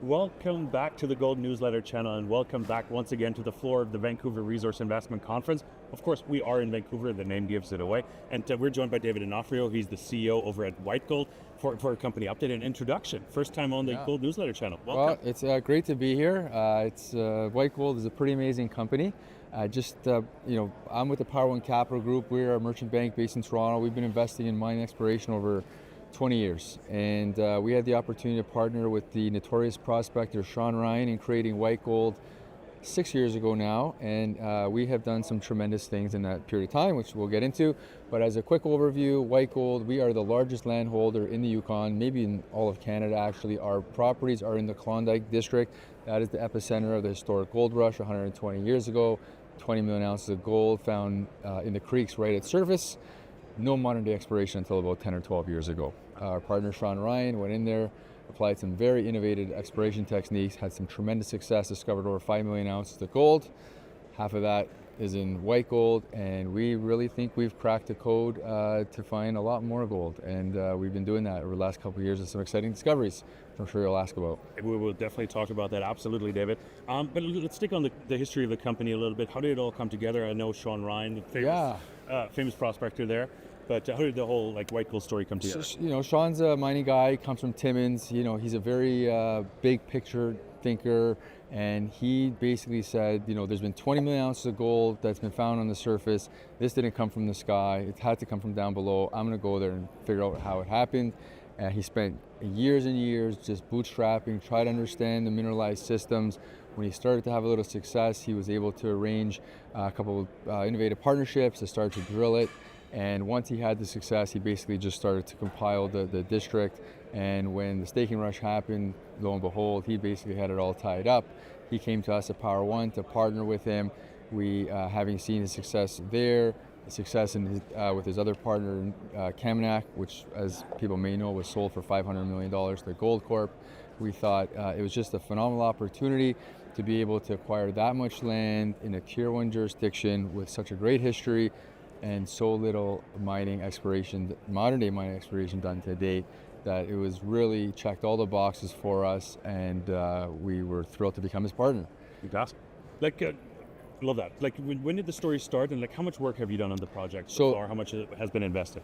Welcome back to the Gold Newsletter channel, and welcome back once again to the floor of the Vancouver Resource Investment Conference. Of course, we are in Vancouver, the name gives it away. And we're joined by David D'Onofrio. He's the CEO over at White Gold for a company update and introduction. First time on the Gold Newsletter channel. Welcome. Well, it's great to be here. White Gold is a pretty amazing company. I'm with the Power One Capital Group. We're a merchant bank based in Toronto. We've been investing in mining exploration over 20 years, and we had the opportunity to partner with the notorious prospector Sean Ryan in creating White Gold 6 years ago now, and we have done some tremendous things in that period of time, which we'll get into. But as a quick overview, White Gold, we are the largest landholder in the Yukon, maybe in all of Canada actually. Our properties are in the Klondike district. That is the epicenter of the historic gold rush 120 years ago. 20 million ounces of gold found in the creeks right at surface. No modern day exploration until about 10 or 12 years ago. Our partner Sean Ryan went in there, applied some very innovative exploration techniques, had some tremendous success, discovered over 5 million ounces of gold. Half of that is in White Gold, and we really think we've cracked the code to find a lot more gold. And we've been doing that over the last couple of years with some exciting discoveries, which I'm sure you'll ask about. We will definitely talk about that, absolutely, David. But let's stick on the history of the company a little bit. How did it all come together? I know Sean Ryan, the famous prospector there. But how did the whole White Gold story come together? So, Sean's a mining guy, comes from Timmins. He's a very big picture thinker, and he basically said, there's been 20 million ounces of gold that's been found on the surface. This didn't come from the sky. It had to come from down below. I'm going to go there and figure out how it happened. He spent years and years just bootstrapping, try to understand the mineralized systems. When he started to have a little success, he was able to arrange a couple of innovative partnerships to start to drill it. And once he had the success, he basically just started to compile the district. And when the staking rush happened, lo and behold, he basically had it all tied up. He came to us at Power One to partner with him. We, having seen his success there, the success with his other partner, Kaminak, which, as people may know, was sold for $500 million to Gold Corp. We thought it was just a phenomenal opportunity to be able to acquire that much land in a Tier 1 jurisdiction with such a great history and so little mining exploration, modern day mining exploration done to date, that it was really checked all the boxes for us, and we were thrilled to become his partner. Fantastic. Love that. When did the story start, and how much work have you done on the project so far? How much has been invested?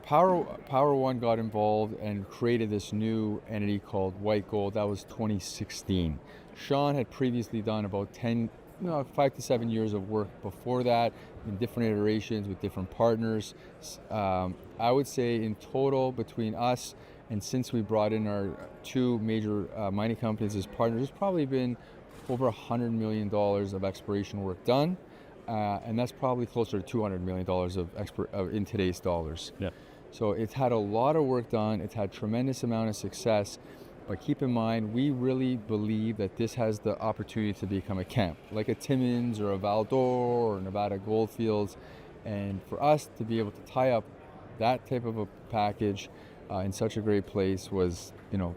Power One got involved and created this new entity called White Gold. That was 2016. Sean had previously done about 5 to 7 years of work before that in different iterations with different partners. I would say in total between us and since we brought in our two major mining companies as partners, there's probably been over $100 million of exploration work done. And that's probably closer to $200 million in today's dollars. Yeah. So it's had a lot of work done. It's had tremendous amount of success. But keep in mind, we really believe that this has the opportunity to become a camp, like a Timmins or a Val-d'Or or Nevada Goldfields. And for us to be able to tie up that type of a package in such a great place was,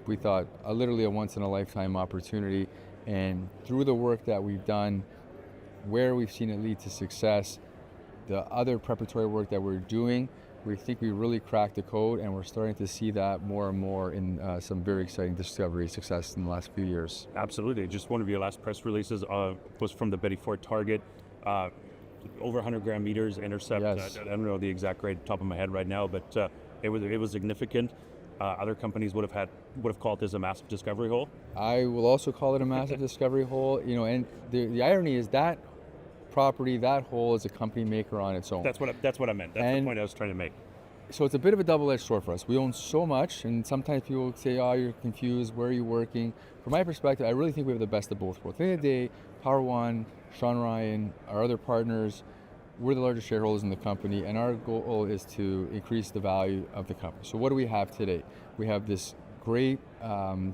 we thought literally a once-in-a-lifetime opportunity. And through the work that we've done, where we've seen it lead to success, the other preparatory work that we're doing, we think we really cracked the code, and we're starting to see that more and more in some very exciting discovery success in the last few years. Absolutely. Just one of your last press releases was from the Betty Ford target. Over 100 gram meters intercept. Yes. I don't know the exact grade top of my head right now, but it was significant. Other companies would have called this a massive discovery hole. I will also call it a massive discovery hole. And the irony is that property, that hole, is a company maker on its own. That's what I meant. That's the point I was trying to make. So it's a bit of a double-edged sword for us. We own so much, and sometimes people say, "Oh, you're confused. Where are you working?" From my perspective, I really think we have the best of both worlds. At the end of the day, Power One, Sean Ryan, our other partners, we're the largest shareholders in the company, and our goal is to increase the value of the company. So what do we have today? We have this great and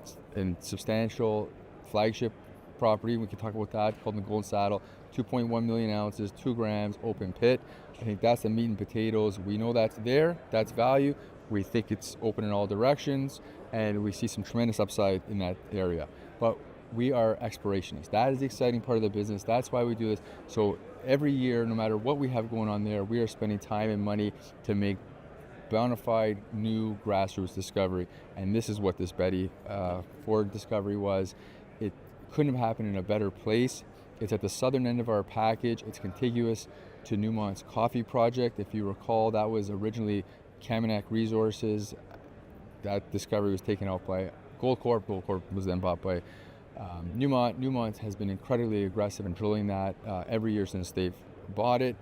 substantial flagship property. We can talk about that, called the Gold Saddle. 2.1 million ounces, 2 grams, open pit. I think that's the meat and potatoes. We know that's there, that's value. We think it's open in all directions, and we see some tremendous upside in that area. But we are explorationists. That is the exciting part of the business. That's why we do this. So every year, no matter what we have going on there, we are spending time and money to make bona fide new grassroots discovery. And this is what this Betty Ford discovery was. It couldn't have happened in a better place. It's at the southern end of our package. It's contiguous to Newmont's Coffee project. If you recall, that was originally Kaminak Resources. That discovery was taken out by Gold Corp. Gold Corp was then bought by Newmont. Newmont has been incredibly aggressive in drilling that every year since they've bought it.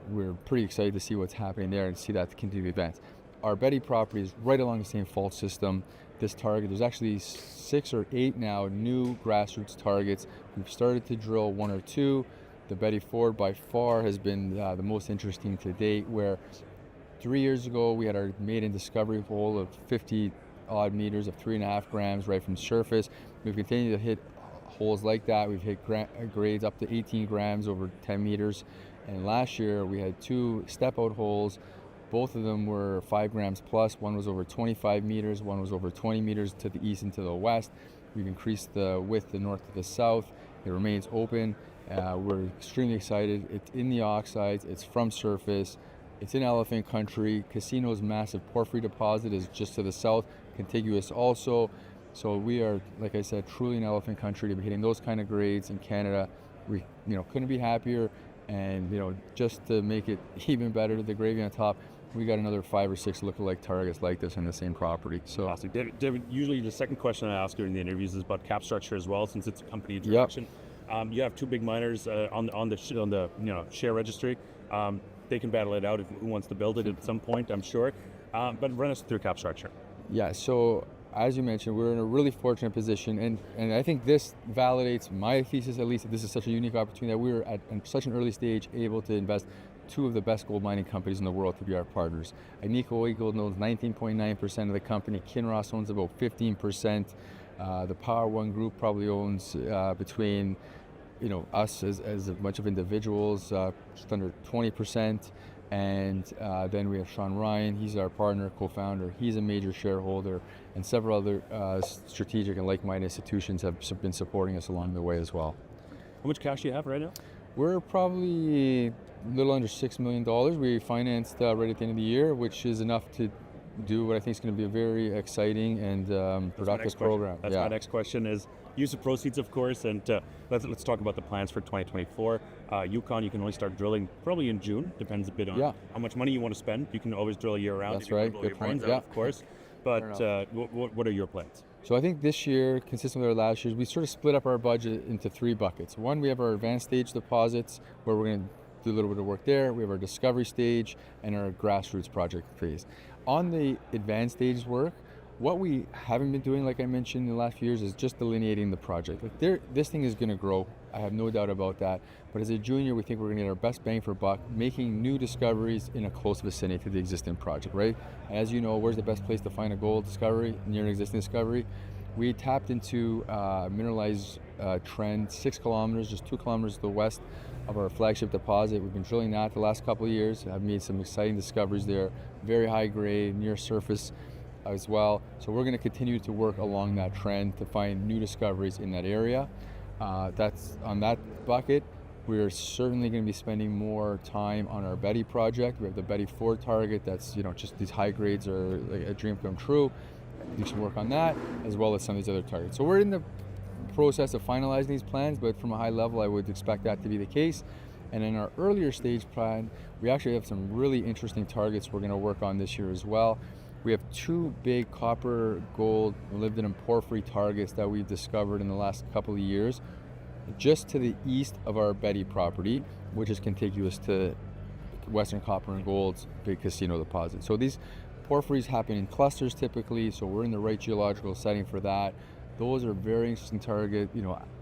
We're pretty excited to see what's happening there and see that continue to advance. Our Betty property is right along the same fault system. This target, there's actually 6 or 8 now new grassroots targets. We've started to drill 1 or 2. The Betty Ford by far has been the most interesting to date, where 3 years ago we had our maiden discovery hole of 50 odd meters of 3.5 grams right from surface. We've continued to hit holes like that. We've hit grades up to 18 grams over 10 meters. And last year we had 2 step out holes. Both of them were 5 grams plus. One was over 25 meters, one was over 20 meters to the east and to the west. We've increased the width, the north to the south. It remains open. We're extremely excited. It's in the oxides, it's from surface, it's in elephant country. Casino's massive porphyry deposit is just to the south, contiguous also. So we are, like I said, truly in elephant country to be hitting those kind of grades in Canada. We couldn't be happier. And just to make it even better, the gravy on top, we got another 5 or 6 lookalike targets like this on the same property. So, awesome. David, usually the second question I ask during the interviews is about cap structure as well, since it's a company introduction. Yep. You have 2 big miners on the share registry. They can battle it out if who wants to build it at some point, I'm sure. But run us through cap structure. Yeah. So as you mentioned, we're in a really fortunate position, and I think this validates my thesis, at least, that this is such a unique opportunity that we're at such an early stage able to invest 2 of the best gold mining companies in the world to be our partners. Agnico Eagle owns 19.9% of the company. Kinross owns about 15%. The Power One Group probably owns between us as a bunch of individuals, just under 20%. And then we have Sean Ryan, he's our partner, co-founder. He's a major shareholder, and several other strategic and like-minded institutions have been supporting us along the way as well. How much cash do you have right now? We're probably a little under $6 million. We financed right at the end of the year, which is enough to do what I think is going to be a very exciting and productive program. That's my next question is use of proceeds, of course, and let's talk about the plans for 2024. Yukon, you can only start drilling probably in June. Depends a bit on how much money you want to spend. You can always drill year round. That's right. Good point. Yeah, of course. But what are your plans? So I think this year, consistent with our last years, we sort of split up our budget into 3 buckets. One, we have our advanced stage deposits, where we're going to do a little bit of work there. We have our discovery stage and our grassroots project phase. On the advanced stage work, what we haven't been doing, like I mentioned in the last few years, is just delineating the project. This thing is going to grow. I have no doubt about that. But as a junior, we think we're going to get our best bang for buck, making new discoveries in a close vicinity to the existing project, right? And as you know, where's the best place to find a gold discovery? Near an existing discovery. We tapped into a mineralized trend 6 kilometers, just 2 kilometers to the west of our flagship deposit. We've been drilling that the last couple of years. I've made some exciting discoveries there, very high grade, near surface as well. So we're going to continue to work along that trend to find new discoveries in that area. That's on that bucket. We're certainly going to be spending more time on our Betty project. We have the Betty Ford target. That's just these high grades are like a dream come true. Do some work on that, as well as some of these other targets. So we're in the process of finalizing these plans, but from a high level, I would expect that to be the case. And in our earlier stage plan, we actually have some really interesting targets we're going to work on this year as well. We have 2 big copper, gold, molybdenum porphyry targets that we've discovered in the last couple of years, just to the east of our Betty property, which is contiguous to Western Copper and Gold's big casino deposit. So these porphyries happen in clusters typically, so we're in the right geological setting for that. Those are very interesting target.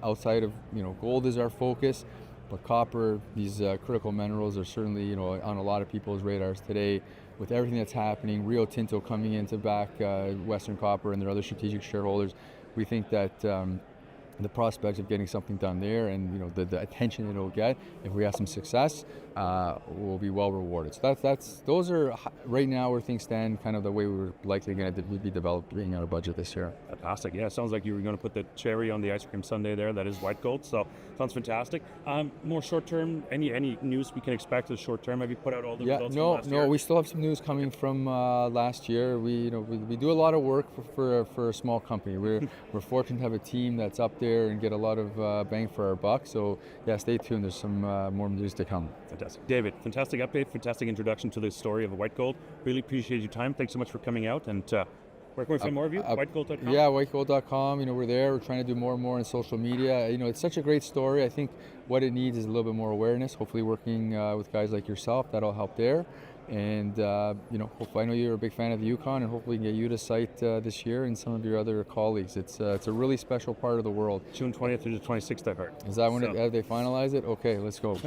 Outside of gold is our focus, but copper, these critical minerals are certainly on a lot of people's radars today. With everything that's happening, Rio Tinto coming in to back Western Copper and their other strategic shareholders, we think that the prospects of getting something done there, and the attention it'll get if we have some success will be well rewarded. So those are right now where things stand, kind of the way we're likely going to be developing our budget this year. Fantastic. Yeah, it sounds like you were going to put the cherry on the ice cream sundae there. That is white gold. So sounds fantastic. More short term, any news we can expect as short term? Have you put out all the results from last year? No, we still have some news coming from last year. We do a lot of work for a small company. We're fortunate to have a team that's up there and get a lot of bang for our buck. So yeah, stay tuned. There's some more news to come. Fantastic. David, fantastic update, fantastic introduction to the story of white gold. Really appreciate your time. Thanks so much for coming out. And where can we find more of you? Whitegold.com? Yeah, whitegold.com. We're there. We're trying to do more and more on social media. It's such a great story. I think what it needs is a little bit more awareness. Hopefully working with guys like yourself, that'll help there. And hopefully, I know you're a big fan of the Yukon, and hopefully we can get you to site this year and some of your other colleagues. It's a really special part of the world. June 20th through the 26th, I've heard. Is that when have they finalized it? Okay, let's go.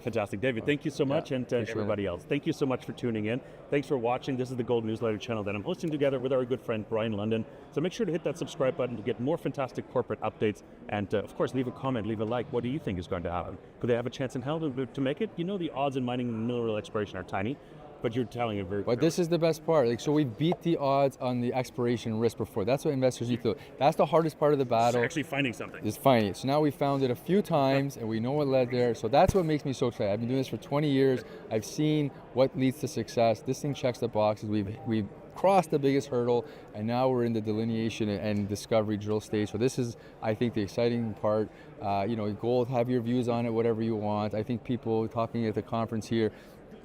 Fantastic. David, thank you so much, and everybody else. Thank you so much for tuning in. Thanks for watching. This is the Gold Newsletter channel that I'm hosting together with our good friend Brian London. So make sure to hit that subscribe button to get more fantastic corporate updates, and of course, leave a comment, leave a like. What do you think is going to happen? Could they have a chance in hell to make it? The odds in mining and mineral exploration are tiny. But you're telling it very clearly. But this is the best part. So we beat the odds on the exploration risk before. That's what investors need to do. That's the hardest part of the battle. It's actually finding something. Is finding it. So now we found it a few times, and we know what led there. So that's what makes me so excited. I've been doing this for 20 years. I've seen what leads to success. This thing checks the boxes. We've crossed the biggest hurdle, and now we're in the delineation and discovery drill stage. So this is, I think, the exciting part. Gold, have your views on it, whatever you want. I think people talking at the conference here,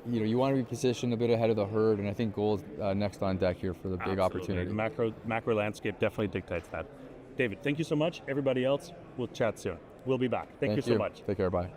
you want to be positioned a bit ahead of the herd, and I think gold's next on deck here for the big opportunity. The macro landscape definitely dictates that. David, thank you so much. Everybody else, we'll chat soon. We'll be back. Thank you so much. Take care, bye.